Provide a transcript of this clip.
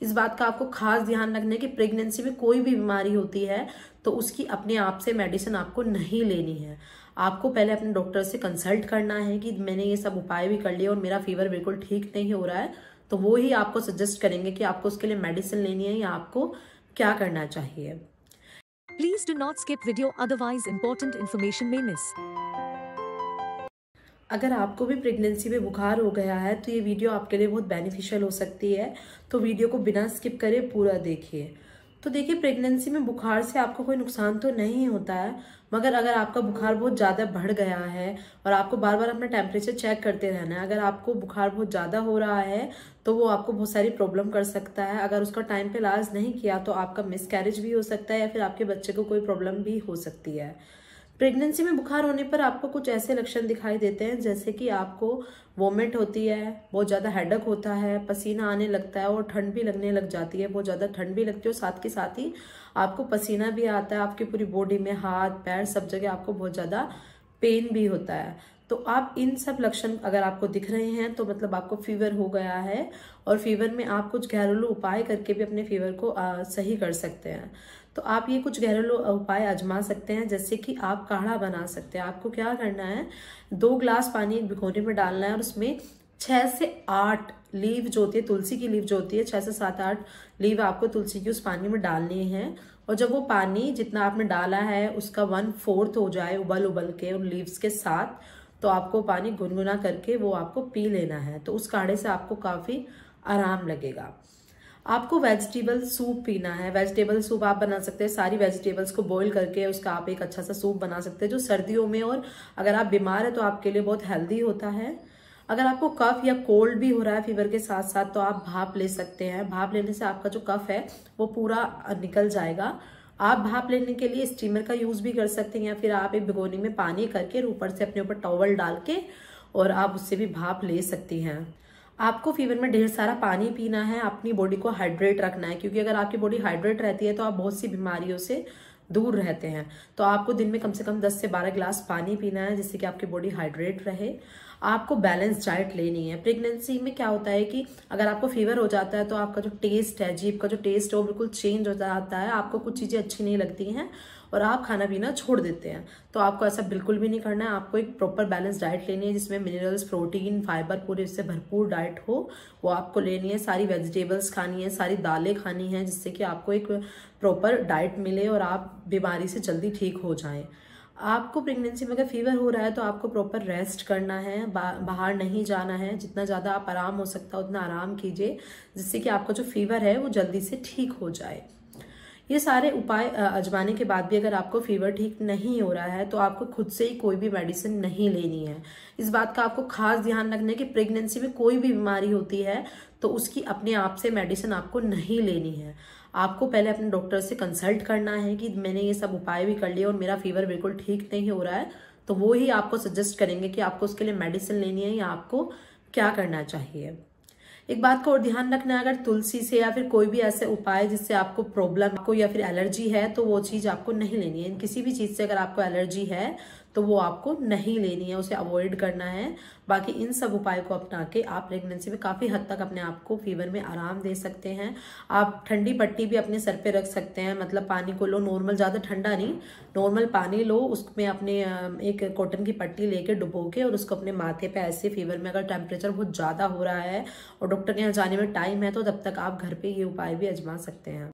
इस बात का आपको खास ध्यान रखना है कि प्रेगनेंसी में कोई भी बीमारी होती है तो उसकी अपने आप से मेडिसिन आपको नहीं लेनी है। आपको पहले अपने डॉक्टर से कंसल्ट करना है कि मैंने ये सब उपाय भी कर लिए और मेरा फीवर बिल्कुल ठीक नहीं हो रहा है, तो वो ही आपको सजेस्ट करेंगे कि आपको उसके लिए मेडिसिन लेनी है या आपको क्या करना चाहिए। Please do not skip video, otherwise important information may miss. अगर आपको भी प्रेगनेंसी में बुखार हो गया है तो ये वीडियो आपके लिए बहुत बेनिफिशियल हो सकती है, तो वीडियो को बिना स्किप करे पूरा देखिए। तो देखिए, प्रेगनेंसी में बुखार से आपको कोई नुकसान तो नहीं होता है, मगर अगर आपका बुखार बहुत ज़्यादा बढ़ गया है और आपको बार बार अपना टेम्परेचर चेक करते रहना है, अगर आपको बुखार बहुत ज़्यादा हो रहा है तो वो आपको बहुत सारी प्रॉब्लम कर सकता है। अगर उसका टाइम पे इलाज नहीं किया तो आपका मिसकैरेज भी हो सकता है या फिर आपके बच्चे को कोई प्रॉब्लम भी हो सकती है। प्रेगनेंसी में बुखार होने पर आपको कुछ ऐसे लक्षण दिखाई देते हैं जैसे कि आपको वोमिट होती है, बहुत ज़्यादा हेडेक होता है, पसीना आने लगता है और ठंड भी लगने लग जाती है, बहुत ज़्यादा ठंड भी लगती है और साथ के साथ ही आपको पसीना भी आता है, आपकी पूरी बॉडी में हाथ पैर सब जगह आपको बहुत ज़्यादा पेन भी होता है। तो आप इन सब लक्षण अगर आपको दिख रहे हैं तो मतलब आपको फीवर हो गया है, और फीवर में आप कुछ घरेलू उपाय करके भी अपने फीवर को सही कर सकते हैं। तो आप ये कुछ घरेलू उपाय आजमा सकते हैं, जैसे कि आप काढ़ा बना सकते हैं। आपको क्या करना है, 2 ग्लास पानी एक भिगोने में डालना है और उसमें 6 से 8 लीव जो होती है, तुलसी की लीव जो होती है, 6 से 7-8 लीव आपको तुलसी की उस पानी में डालनी है। और जब वो पानी जितना आपने डाला है उसका 1/4 हो जाए उबल उबल के उन लीव्स के साथ, तो आपको पानी गुनगुना करके वो आपको पी लेना है। तो उस काढ़े से आपको काफी आराम लगेगा। आपको वेजिटेबल सूप पीना है। वेजिटेबल सूप आप बना सकते हैं, सारी वेजिटेबल्स को बॉईल करके उसका आप एक अच्छा सा सूप बना सकते हैं, जो सर्दियों में और अगर आप बीमार है तो आपके लिए बहुत हेल्दी होता है। अगर आपको कफ या कोल्ड भी हो रहा है फीवर के साथ साथ तो आप भाप ले सकते हैं। भाप लेने से आपका जो कफ है वो पूरा निकल जाएगा। आप भाप लेने के लिए स्टीमर का यूज भी कर सकते हैं, या फिर आप एक भिगोनी में पानी करके ऊपर से अपने ऊपर टॉवल डाल के और आप उससे भी भाप ले सकती हैं। आपको फीवर में ढेर सारा पानी पीना है, अपनी बॉडी को हाइड्रेट रखना है, क्योंकि अगर आपकी बॉडी हाइड्रेट रहती है तो आप बहुत सी बीमारियों से दूर रहते हैं। तो आपको दिन में कम से कम 10 से 12 गिलास पानी पीना है, जिससे कि आपकी बॉडी हाइड्रेट रहे। आपको बैलेंस डाइट लेनी है। प्रेगनेंसी में क्या होता है कि अगर आपको फीवर हो जाता है तो आपका जो टेस्ट है, जीभ का जो टेस्ट है वो बिल्कुल चेंज हो जाता है, आपको कुछ चीजें अच्छी नहीं लगती हैं और आप खाना पीना छोड़ देते हैं। तो आपको ऐसा बिल्कुल भी नहीं करना है। आपको एक प्रॉपर बैलेंस डाइट लेनी है जिसमें मिनरल्स, प्रोटीन, फाइबर पूरे इससे भरपूर डाइट हो, वो आपको लेनी है। सारी वेजिटेबल्स खानी है, सारी दालें खानी है, जिससे कि आपको एक प्रॉपर डाइट मिले और आप बीमारी से जल्दी ठीक हो जाएं। आपको प्रेगनेंसी में अगर फीवर हो रहा है तो आपको प्रॉपर रेस्ट करना है, बाहर नहीं जाना है। जितना ज़्यादा आप आराम हो सकता है उतना आराम कीजिए, जिससे कि आपका जो फीवर है वो जल्दी से ठीक हो जाए। ये सारे उपाय आजमाने के बाद भी अगर आपको फीवर ठीक नहीं हो रहा है तो आपको खुद से ही कोई भी मेडिसिन नहीं लेनी है। इस बात का आपको खास ध्यान रखना है कि प्रेगनेंसी में कोई भी बीमारी होती है तो उसकी अपने आप से मेडिसिन आपको नहीं लेनी है। आपको पहले अपने डॉक्टर से कंसल्ट करना है कि मैंने ये सब उपाय भी कर लिए और मेरा फीवर बिल्कुल ठीक नहीं हो रहा है, तो वो ही आपको सजेस्ट करेंगे कि आपको उसके लिए मेडिसिन लेनी है या आपको क्या करना चाहिए। एक बात को और ध्यान रखना है, अगर तुलसी से या फिर कोई भी ऐसे उपाय जिससे आपको प्रॉब्लम को या फिर एलर्जी है तो वो चीज आपको नहीं लेनी है। किसी भी चीज से अगर आपको एलर्जी है तो वो आपको नहीं लेनी है, उसे अवॉइड करना है। बाकी इन सब उपाय को अपना के आप प्रेगनेंसी में काफी हद तक अपने आप को फीवर में आराम दे सकते हैं। आप ठंडी पट्टी भी अपने सर पे रख सकते हैं, मतलब पानी को लो, नॉर्मल, ज्यादा ठंडा नहीं, नॉर्मल पानी लो, उसमें अपने एक कॉटन की पट्टी लेके डुबो के और उसको अपने माथे पे ऐसे फीवर में अगर टेम्परेचर बहुत ज्यादा हो रहा है और डॉक्टर के यहाँ जाने में टाइम है तो तब तक आप घर पे ये उपाय भी आजमा सकते हैं।